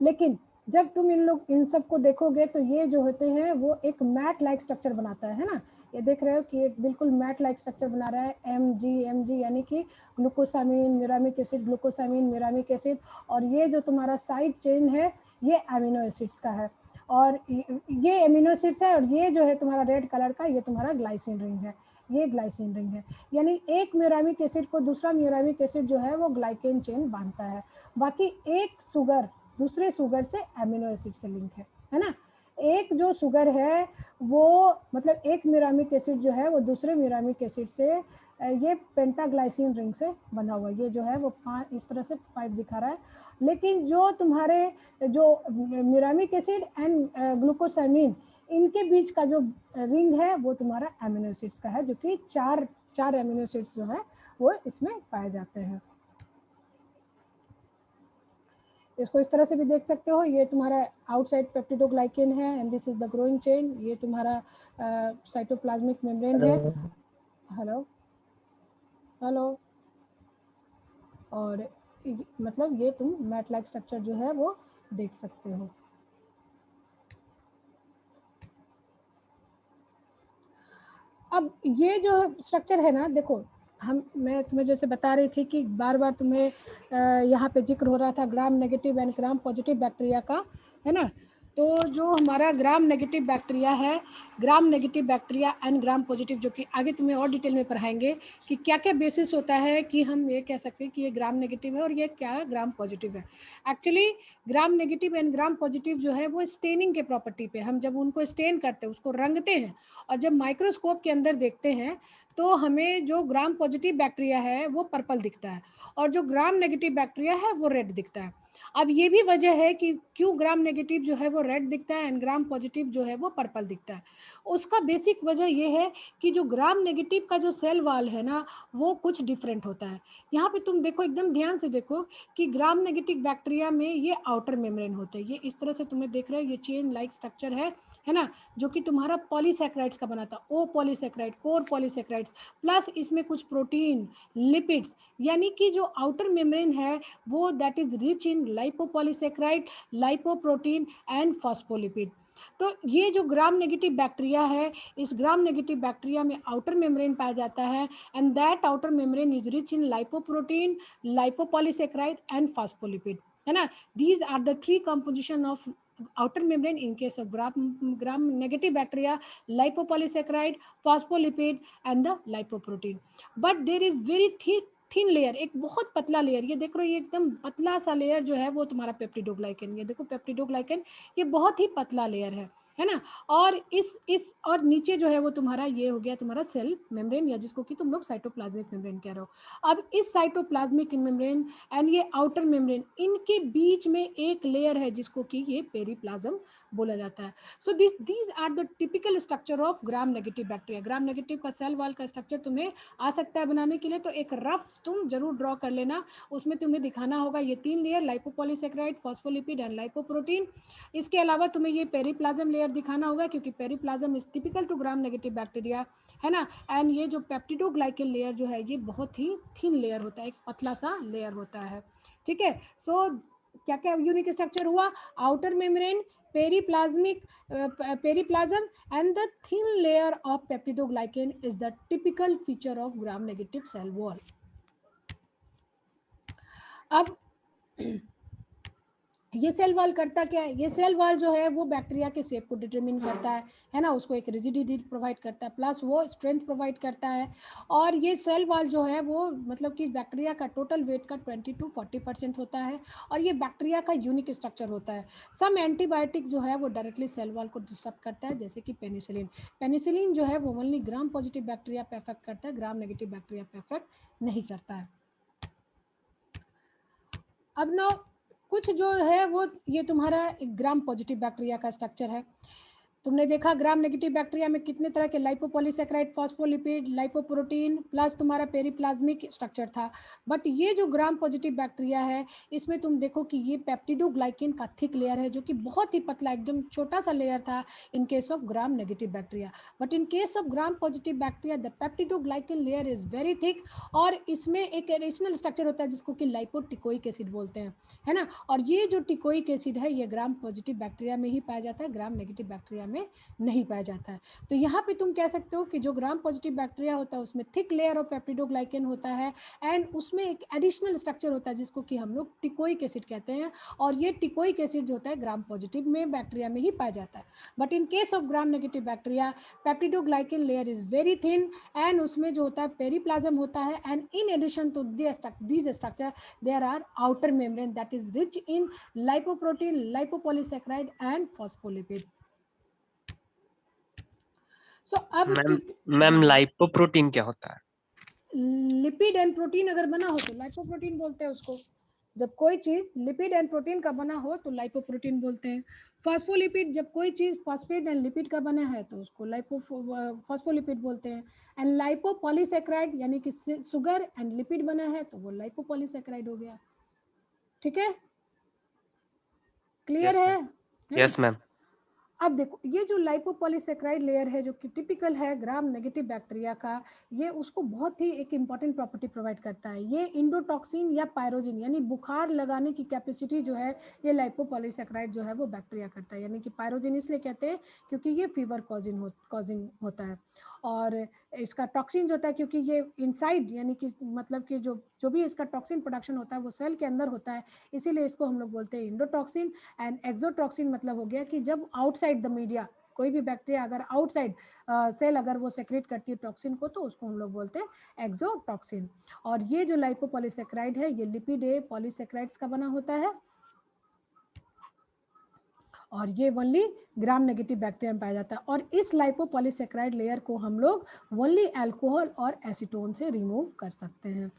लेकिन जब तुम इन सबको देखोगे तो ये जो होते हैं वो एक मैट लाइक स्ट्रक्चर बनाता है ना। ये देख रहे हो कि एक बिल्कुल मैट लाइक स्ट्रक्चर बना रहा है, एम जी यानी कि ग्लूकोसामीन, मिरामिक एसिड, ग्लूकोसामीन, मिरामिक एसिड, और ये जो तुम्हारा साइड चेन है ये अमीनो एसिड्स का है, और ये अमीनो एसिड्स है, और ये जो है तुम्हारा रेड कलर का ये तुम्हारा ग्लाइसिन रिंग है, ये ग्लाइसिन रिंग है। यानी एक म्यूरामिक एसिड को दूसरा म्यूरामिक एसिड जो है वो ग्लाइकेन चेन बांधता है, बाकी एक शुगर दूसरे शुगर से अमीनो एसिड से लिंक है ना। एक जो शुगर है वो मतलब एक म्यूरामिक एसिड जो है वो दूसरे म्यूरामिक एसिड से ये पेंटाग्लाइसिन रिंग से बना हुआ है, ये जो है वो 5 इस तरह से 5 दिखा रहा है। लेकिन जो तुम्हारे जो म्यूरामिक एसिड एंड ग्लूकोसामीन इनके बीच का जो रिंग है वो तुम्हारा अमीनो एसिड्स का है, जो कि चार अमीनो एसिड्स जो है वो इसमें पाए जाते हैं। इसको इस तरह से भी देख सकते हो, ये तुम्हारा आउटसाइड पेप्टिडोग्लाइकेन है and this is the growing chain, ये तुम्हारा साइटोप्लाज्मिक मेम्ब्रेन है। हेलो हेलो, और मतलब ये तुम मैट लाइक स्ट्रक्चर जो है वो देख सकते हो। अब ये जो स्ट्रक्चर है ना, देखो मैं तुम्हें जैसे बता रही थी कि बार बार तुम्हें यहाँ पे जिक्र हो रहा था gram negative and gram positive bacteria का, है ना। तो जो हमारा ग्राम नेगेटिव बैक्टीरिया है, ग्राम negative bacteria and gram positive, जो कि आगे तुम्हें और डिटेल में पढ़ाएंगे कि क्या क्या बेसिस होता है कि हम ये कह सकते हैं कि ये ग्राम नेगेटिव है और ये क्या ग्राम पॉजिटिव है। Actually gram negative and gram positive जो है वो स्टेनिंग के प्रॉपर्टी पे, हम जब उनको स्टेन करते हैं उसको रंगते हैं और जब माइक्रोस्कोप के अंदर देखते हैं तो हमें जो ग्राम पॉजिटिव बैक्टीरिया है वो पर्पल दिखता है और जो ग्राम नेगेटिव बैक्टीरिया है वो रेड दिखता है। अब ये भी वजह है कि क्यों ग्राम नेगेटिव जो है वो रेड दिखता है एंड ग्राम पॉजिटिव जो है वो पर्पल दिखता है। उसका बेसिक वजह ये है कि जो ग्राम नेगेटिव का जो सेल वॉल है ना वो कुछ डिफरेंट होता है। यहाँ पे तुम देखो, एकदम ध्यान से देखो कि ग्राम नेगेटिव बैक्टीरिया में ये आउटर मेम्ब्रेन होता है, ये इस तरह से तुम्हें देख रहे हो, ये चेन लाइक स्ट्रक्चर है ना, जो कि तुम्हारा पॉलीसैकेराइड्स का बना था, ओ पॉलीसैकेराइड, कोर पॉलीसैकेराइड्स, प्लस इसमें कुछ प्रोटीन, लिपिड्स, यानी कि जो आउटर मेम्ब्रेन है वो that is rich in lipopolysaccharide, lipoprotein and phospholipid. तो ये जो ग्राम नेगेटिव बैक्टीरिया है, इस ग्राम नेगेटिव बैक्टीरिया में आउटर मेम्ब्रेन पाया जाता है and that outer membrane is rich in lipoprotein, lipopolysaccharide and phospholipid, है ना। These are the 3 composition of outer membrane in case of gram negative bacteria: lipopolysaccharide, phospholipid and the lipoprotein. But there is very thin layer, एक बहुत पतला layer, ये देख रहे हो ये एकदम पतला सा लेयर जो है वो तुम्हारा पेप्टिडोग्लाइकेन, ये देखो पेप्टिडोग्लाइकेन ये बहुत ही पतला लेयर है ना। और इस और नीचे जो है वो तुम्हारा ये हो गया तुम्हारा सेल मेम्ब्रेन, या जिसको कि तुम लोग साइटोप्लाज्मिक मेम्ब्रेन कह रहे हो। अब इस साइटोप्लाज्मिक मेम्ब्रेन एंड ये आउटर मेम्ब्रेन, इनके बीच में एक लेयर है जिसको कि ये पेरिप्लाज्म बोला जाता है। So these are the typical structure of gram negative bacteria. Gram negative का सेल वॉल का स्ट्रक्चर तुम्हें आ सकता है बनाने के लिए, तो एक रफ तुम जरूर ड्रॉ कर लेना, उसमें तुम्हें दिखाना होगा ये 3 layer, lipopolysaccharide, phospholipid and lipoprotein. इसके अलावा तुम्हें ये पेरिप्लाज्म लेयर दिखाना होगा क्योंकि periplasm is typical to gram negative bacteria, है ना। एंड ये जो पेप्टिडोग्लाइकेन लेयर जो है ये बहुत ही थिन लेयर होता है, एक पतला सा लेयर होता है, ठीक है। सो क्या क्या यूनिक स्ट्रक्चर हुआ, outer membrane, periplasm and the thin layer of peptidoglycan is the typical feature of gram negative cell wall. अब ये सेल वॉल करता क्या है, ये सेल वॉल जो है वो बैक्टीरिया के शेप को डिटरमिन करता है ना, उसको एक रिजिडिटी प्रोवाइड करता है, प्लस वो स्ट्रेंथ प्रोवाइड करता है। और ये सेल वॉल जो है वो मतलब कि बैक्टीरिया का टोटल वेट का 20 to 40% होता है और ये बैक्टीरिया का यूनिक स्ट्रक्चर होता है। सम एंटीबायोटिक जो है वो डायरेक्टली सेल वॉल को डिस्टर्ब करता है, जैसे कि पेनिसिलिन जो है वो ओनली ग्राम पॉजिटिव बैक्टीरिया पे अफेक्ट करता है, ग्राम नेगेटिव बैक्टीरिया पे अफेक्ट नहीं करता है। अब ना कुछ जो है वो ये तुम्हारा ग्राम पॉजिटिव बैक्टीरिया का स्ट्रक्चर है। तुमने देखा ग्राम नेगेटिव बैक्टीरिया में कितने तरह के लाइपोपॉलीसैकेराइड, फॉस्फोलिपिड, लाइपोप्रोटीन प्लस तुम्हारा पेरिप्लाज्मिक स्ट्रक्चर था। बट ये जो ग्राम पॉजिटिव बैक्टीरिया है इसमें तुम देखो कि ये पेप्टिडोग्लाइकेन का थिक लेयर है जो कि बहुत ही पतला एकदम छोटा सा लेयर था इन case of gram negative bacteria. But in case of gram positive bacteria the peptidoglycan layer is very thick और इसमें एक एडिशनल स्ट्रक्चर होता है जिसको कि लाइपोटिकोइक एसिड बोलते हैं, है ना। और ये जो टिकोइक एसिड है ये ग्राम पॉजिटिव बैक्टीरिया में ही पाया जाता है, ग्राम नेगेटिव बैक्टीरिया में में नहीं पाया जाता है। तो यहाँ पे तुम कह सकते हो कि जो ग्राम पॉजिटिव बैक्टीरिया होता है उसमें थिक लेयर ऑफ पेप्टिडोग्लाइकेन होता है एंड उसमें एक एडिशनल स्ट्रक्चर होता है जिसको कि हम लोग टिकोइक एसिड कहते हैं, और ये टिकोइक एसिड जो होता है ग्राम पॉजिटिव में बैक्टीरिया में ही पाया जाता है। But in case of gram negative bacteria peptidoglycan layer is very thin and उसमें जो होता है पेरिप्लाज्म होता है, and in addition to this structure there are outer membrane that is rich in lipoprotein, lipopolysaccharide and phospholipid. So अब ma'am lipoprotein क्या होता है? लिपिड एंड प्रोटीन अगर बना हो तो लाइपोप्रोटीन बोलते हैं उसको। जब कोई चीज लिपिड एंड प्रोटीन का बना हो तो लाइपोप्रोटीन बोलते हैं। फॉस्फोलिपिड, जब कोई चीज फॉस्फेट एंड लिपिड का बना है तो उसको फॉस्फोलिपिड बोलते हैं। एंड लाइपोपॉलीसैकेराइड यानी कि शुगर एंड लिपिड बना है तो वो लाइपोपॉलीसैकेराइड हो गया। ठीक है, क्लियर है? Yes ma'am. अब देखो ये जो लाइपोपॉलीसैकेराइड लेयर है जो कि टिपिकल है ग्राम नेगेटिव बैक्टीरिया का, ये उसको बहुत ही एक इम्पॉर्टेंट प्रॉपर्टी प्रोवाइड करता है। ये इंडोटॉक्सिन या पायरोजिन यानी बुखार लगाने की कैपेसिटी जो है ये लाइपोपॉलीसैकेराइड जो है वो बैक्टीरिया करता है। यानी कि पायरोजिन इसलिए कहते हैं क्योंकि ये फीवर कॉजिंग होता है, और इसका टॉक्सिन जो होता है क्योंकि ये इनसाइड यानी कि मतलब कि जो भी इसका टॉक्सिन प्रोडक्शन होता है वो सेल के अंदर होता है, इसीलिए इसको हम लोग बोलते हैं इंडोटॉक्सिन। एंड एक्सोटॉक्सिन मतलब हो गया कि जब आउटसाइड द मीडिया कोई भी बैक्टीरिया अगर आउटसाइड सेल अगर वो सेक्रेट करती है टॉक्सिन को तो उसको हम लोग बोलते हैं एक्सोटॉक्सिन। और ये जो लाइपोपॉलीसैकेराइड है ये लिपिड पॉलीसैकेराइड्स का बना होता है, और ये ओनली ग्राम नेगेटिव बैक्टीरिया में पाया जाता है। और इस लाइपोपॉलीसैकेराइड लेयर को हम लोग ओनली अल्कोहल और एसीटोन से रिमूव कर सकते हैं।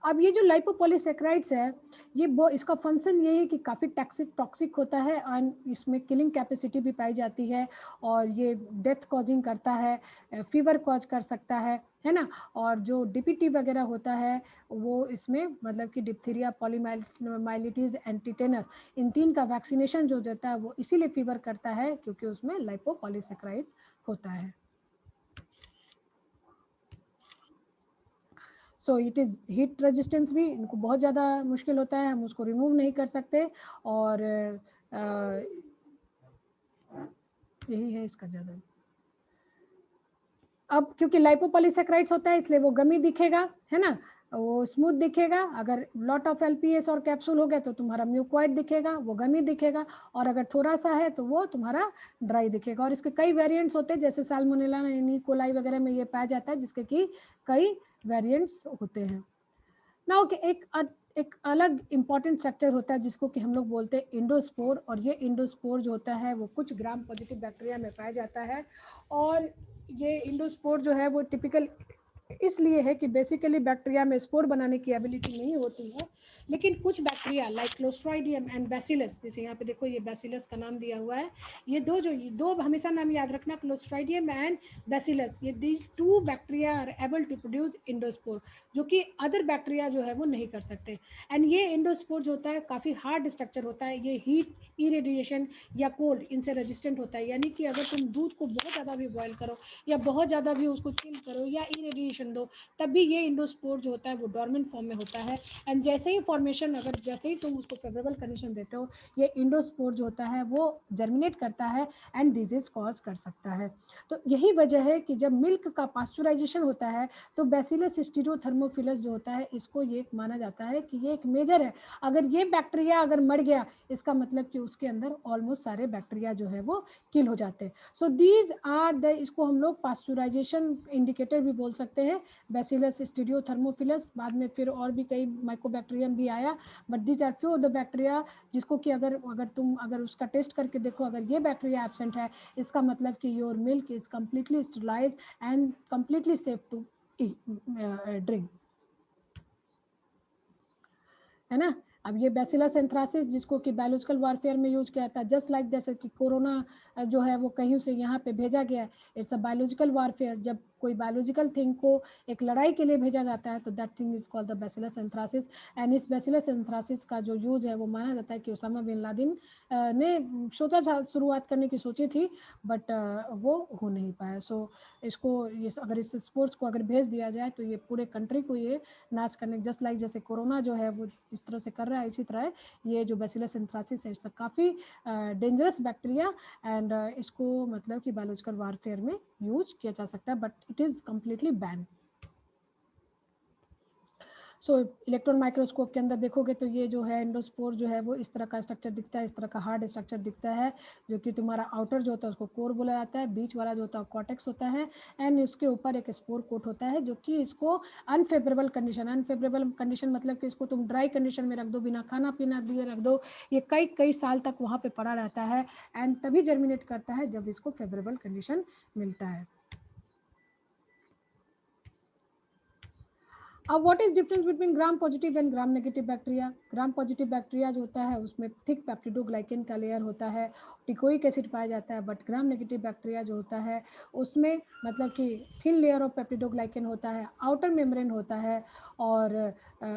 अब ये जो लाइपोपॉलीसैकेराइड्स है ये इसका फंक्शन ये है कि काफ़ी टॉक्सिक होता है एंड इसमें किलिंग कैपेसिटी भी पाई जाती है, और ये डेथ कॉजिंग करता है, फीवर कॉज कर सकता है ना। और जो डीपीटी वगैरह होता है वो इसमें मतलब कि डिप्थीरिया, पॉलीमाइलिटीज एंड टिटेनस, इन 3 का वैक्सीनेशन जो देता है वो इसीलिए फीवर करता है क्योंकि उसमें लाइपोपॉलीसैकेराइड होता है। So it is heat resistance भी इनको बहुत ज़्यादा मुश्किल होता है, हम उसको रिमूव नहीं कर सकते, और यही है इसका ज़्यादा। अब क्योंकि लाइपोपॉलीसैकेराइड्स होता है इसलिए वो गमी दिखेगा, है ना, वो स्मूथ दिखेगा। अगर लॉट ऑफ एलपीएस और कैप्सूल हो गए तो तुम्हारा म्यूकॉइड दिखेगा, वो गमी दिखेगा, और अगर थोड़ा सा है तो वो तुम्हारा ड्राई दिखेगा। और इसके कई वेरिएंट्स होते हैं, जैसे साल्मोनेला, कोलाई वगैरह में ये पाया जाता है, जिसके कि कई वेरिएंट्स होते हैं। नाउ एक अलग इम्पॉर्टेंट स्ट्रक्चर होता है जिसको कि हम लोग बोलते हैं इंडोस्पोर, और ये इंडोस्पोर जो होता है वो कुछ ग्राम पॉजिटिव बैक्टीरिया में पाया जाता है। और ये इंडोस्पोर जो है वो टिपिकल इसलिए है कि बेसिकली बैक्टीरिया में स्पोर बनाने की एबिलिटी नहीं होती है, लेकिन कुछ बैक्टीरिया लाइक क्लोस्ट्राइडियम एंड बैसिलस, जैसे यहाँ पे देखो ये बैसिलस का नाम दिया हुआ है, ये दो हमेशा नाम याद रखना, क्लोस्ट्राइडियम एंड बैसिलस, ये these 2 bacteria are able to produce endospore, जो कि अदर बैक्टीरिया जो है वो नहीं कर सकते। एंड ये इंडोस्पोर जो होता है काफ़ी हार्ड स्ट्रक्चर होता है, ये हीट, इरेडिएशन या कोल्ड इनसे रेजिस्टेंट होता है। यानी कि अगर तुम दूध को बहुत ज़्यादा भी बॉयल करो या बहुत ज़्यादा भी उसको चिल करो या इरेडिएशन दो, तब भी ये इंडोस्पोर जो होता है वो डॉर्मेंट फॉर्म में होता है। एंड जैसे ही फॉर्मेशन, अगर जैसे ही तुम उसको फेवरेबल कंडीशन देते हो, ये इंडोस्पोर जो होता है वो जर्मिनेट करता है एंड डिजीज कॉज कर सकता है। तो यही वजह है कि जब मिल्क का पास्चुराइजेशन होता है तो बैसिलस स्टीरियोथर्मोफिलस जो होता है इसको ये माना जाता है कि ये एक मेजर है। अगर ये बैक्टीरिया अगर मर गया इसका मतलब कि उसके अंदर ऑलमोस्ट सारे बैक्टीरिया जो है वो किल हो जाते हैं। सो दीज आर द, इसको हम लोग पास्चुराइजेशन इंडिकेटर भी बोल सकते हैं, बैसिलस स्टीरियोथर्मोफिलस। बाद में फिर और भी कई माइकोबैक्टीरियम भी आया, but these are few of the bacteria जिसको कि अगर उसका टेस्ट करके देखो, अगर ये बैक्टीरिया एब्सेंट है इसका मतलब कि your milk is completely sterilised and completely safe to drink, है ना। अब ये बैसिलस एंथ्रासिस जिसको कि बायोलॉजिकल वारफेयर में यूज किया था, जस्ट लाइक जैसे कि कोरोना जो है वो कहीं से यहाँ पे भेजा गया है, इट्स अ बायोलॉजिकल वारफेयर। जब कोई बायोलॉजिकल थिंग को एक लड़ाई के लिए भेजा जाता है तो that thing is called the Bacillus anthracis. And इस बैसिलस एंथ्रासिस का जो यूज है वो माना जाता है कि ओसामा बिन लादेन ने सोचा था, शुरुआत करने की सोची थी, बट वो हो नहीं पाया। सो इसको ये अगर इस स्पोर्ट्स को अगर भेज दिया जाए तो ये पूरे कंट्री को ये नाश करने, जस्ट लाइक जैसे कोरोना जो है वो इस तरह से कर रहा है, इसी तरह ये जो बैसिलस एंथ्रासिस है इसका काफ़ी डेंजरस बैक्टीरिया एंड इसको मतलब कि बायोलॉजिकल वारफेयर में यूज किया जा सकता है, but it is completely ban. So electron microscope के अंदर देखोगे तो ये जो है एंडोस्पोर जो है वो इस तरह का स्ट्रक्चर दिखता है, इस तरह का हार्ड स्ट्रक्चर दिखता है, जो कि तुम्हारा आउटर जो होता है उसको कोर बोला जाता है, बीच वाला जो होता है कॉर्टेक्स होता है, एंड इसके ऊपर एक स्पोर कोट होता है जो कि इसको अनफेवरेबल कंडीशन मतलब कि इसको तुम ड्राई कंडीशन में रख दो, बिना खाना पीना दिए रख दो, ये कई साल तक वहाँ पे पड़ा रहता है एंड तभी जर्मिनेट करता है जब इसको फेवरेबल कंडीशन मिलता है। अब what is difference between gram positive and gram negative bacteria? Gram positive bacteria जो होता है उसमें थिक पेप्टिडोग्लाइकेन का लेयर होता है, टिकोइक एसिड पाया जाता है, बट ग्राम नेगेटिव बैक्टीरिया जो होता है उसमें मतलब कि थिन लेयर ऑफ पेप्टिडोग्लाइकेन होता है, आउटर मेम्ब्रेन होता है और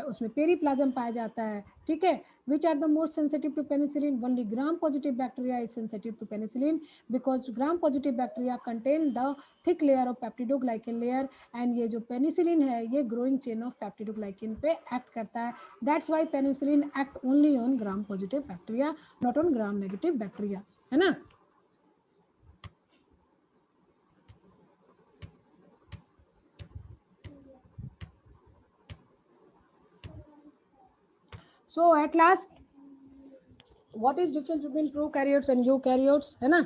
उसमें पेरीप्लाज्म पाया जाता है, ठीक है। Which are the most sensitive to penicillin? Only gram positive bacteria is sensitive to penicillin because gram positive bacteria contain the thick layer of peptidoglycan layer and ये जो penicillin है ये growing chain of peptidoglycan पे act करता है। That's why penicillin act only on gram positive bacteria, not on gram negative bacteria, है ना। So at last, what is difference between prokaryotes and eukaryotes, है ना।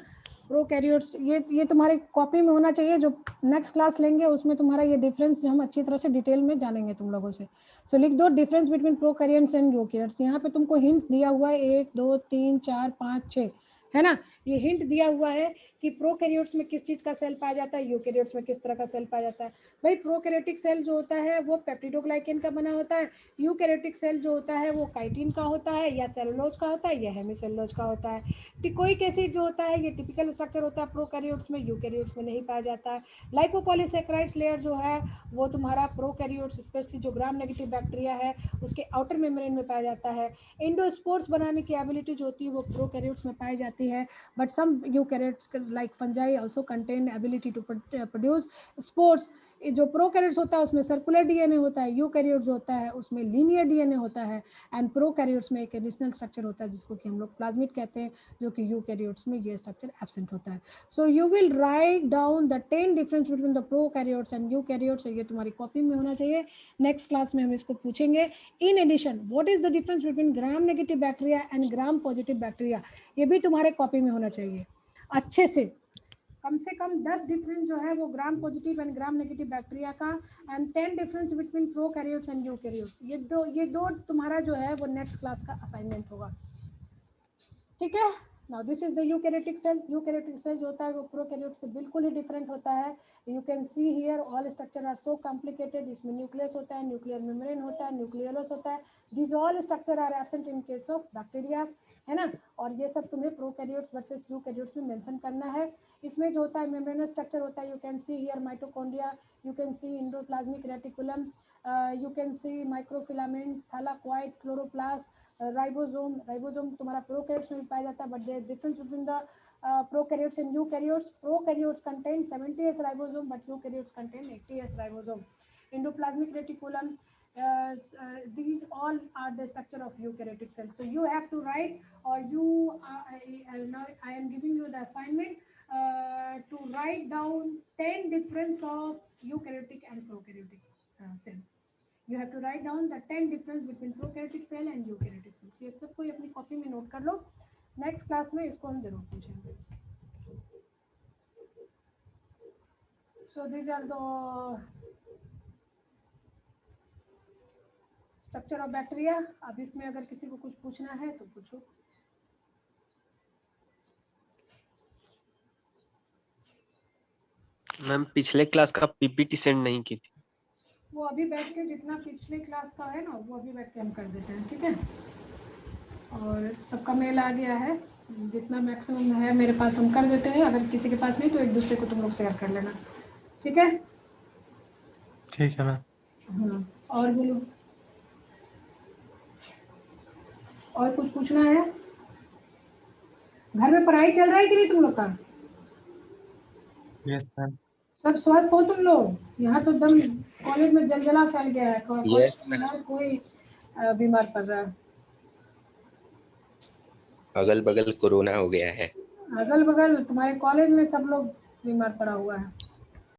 प्रोकैरियोट्स ये तुम्हारे कॉपी में होना चाहिए, जो नेक्स्ट क्लास लेंगे उसमें तुम्हारा ये डिफरेंस हम अच्छी तरह से डिटेल में जानेंगे तुम लोगों से। सो लिख दो difference between prokaryotes and eukaryotes. यहाँ पे तुमको हिंट दिया हुआ है 1 2 3 4 5 6, है ना। ये हिंट दिया हुआ है कि प्रोकैरियोट्स में किस चीज का सेल पाया जाता है, यूकैरियोट्स में किस तरह का सेल पाया जाता है। भाई प्रोकैरियोटिक सेल जो होता है वो पेप्टिडोग्लाइकेन का बना होता है, यूकैरियोटिक सेल जो होता है वो काइटिन का होता है या सेलुलोज का होता है या हेमिसेलुलोज का होता है। टिकोइक एसिड जो होता है ये टिपिकल स्ट्रक्चर होता है प्रोकैरियोट्स में, यूकैरियोट्स में नहीं पाया जाता है। लाइपोपॉलीसैकेराइड्स लेयर जो है वो तुम्हारा प्रोकैरियोट्स स्पेशली जो ग्राम नेगेटिव बैक्टीरिया है उसके आउटर मेम्ब्रेन में पाया जाता है। एंडोस्पोर्स बनाने की एबिलिटी जो होती है वो प्रोकैरियोट्स में पाई जाती है, but some eukaryotes like fungi also contain ability to produce spores. जो प्रोकैरियोट्स होता है उसमें सर्कुलर डीएनए होता है, यूकैरियोट्स जो होता है उसमें लीनियर डीएनए होता है, एंड प्रोकैरियोट्स में एक एडिशनल स्ट्रक्चर होता है जिसको कि हम लोग प्लाज्मिड कहते हैं, जो कि यूकैरियोट्स में ये स्ट्रक्चर एब्सेंट होता है। So you will write down the 10 difference between the prokaryotes and eukaryotes, ये तुम्हारी कॉपी में होना चाहिए। नेक्स्ट क्लास में हम इसको पूछेंगे। In addition what is the difference between gram negative bacteria and gram positive bacteria, ये भी तुम्हारे कॉपी में होना चाहिए अच्छे से कम 10 डिफरेंस जो है वो gram positive and gram negative bacteria का, and 10 difference between prokaryotes and eukaryotes. ये दो तुम्हारा जो है वो नेक्स्ट क्लास का असाइनमेंट होगा, ठीक है। Now this is the eukaryotic cell. Eukaryotic cell जो होता है वो प्रोकैरियोट से बिल्कुल ही डिफरेंट होता है। You can see here all structure are so complicated. इसमें न्यूक्लियस होता है, न्यूक्लियर मेम्ब्रेन होता है, न्यूक्लियोलस होता है। This all structure are absent in case of bacteria, है ना। और ये सब तुम्हें प्रोकैरियोट्स वर्सेस यूकैरियोट्स में मेंशन करना है। इसमें जो होता है मेम्ब्रेनस स्ट्रक्चर होता है, you can see here mitochondria, you can see endoplasmic reticulum, you can see microfilaments, thylakoid, chloroplast, ribosome तुम्हारा प्रोकैरियोट्स में भी पाया जाता है, but there difference between the prokaryotes and eukaryotes. Prokaryotes contain 70s ribosome but eukaryotes contain 80s ribosome. Endoplasmic reticulum, these all are the structure of eukaryotic cells. So you have to write, or now I am giving you the assignment to write down 10 difference of eukaryotic and prokaryotic cells. You have to write down the 10 difference between prokaryotic cell and eukaryotic cells. ये सब कोई अपनी copy में note कर लो, next class में इसको हम जरूर पूछेंगे। So these are the structure of bacteria. अब इसमें अगर किसी को कुछ पूछना है तो पूछो। मैम पिछले क्लास का पीपीटी सेंड नहीं की थी। वो अभी बैठ के जितना पिछले क्लास का है ना वो अभी बैठ के हम कर देते हैं, ठीक है। और सबका मेल आ गया है, जितना मैक्सिमम है मेरे पास हम कर देते हैं। अगर किसी के पास नहीं तो एक दूसरे को तुम लोग शेयर कर लेना, ठीक है। ठीक है मैम। हाँ, और बोलो, और कुछ पूछना है? घर में पढ़ाई चल रहा है कि नहीं तुम लोग का? Yes ma'am. सब स्वस्थ हो तुम लोग? यहाँ तो एकदम कॉलेज में जलजला फैल गया है, Yes, ma'am. हर कोई बीमार पड़ रहा है। अगल बगल कोरोना हो गया है। अगल बगल तुम्हारे कॉलेज में सब लोग बीमार पड़ा हुआ है।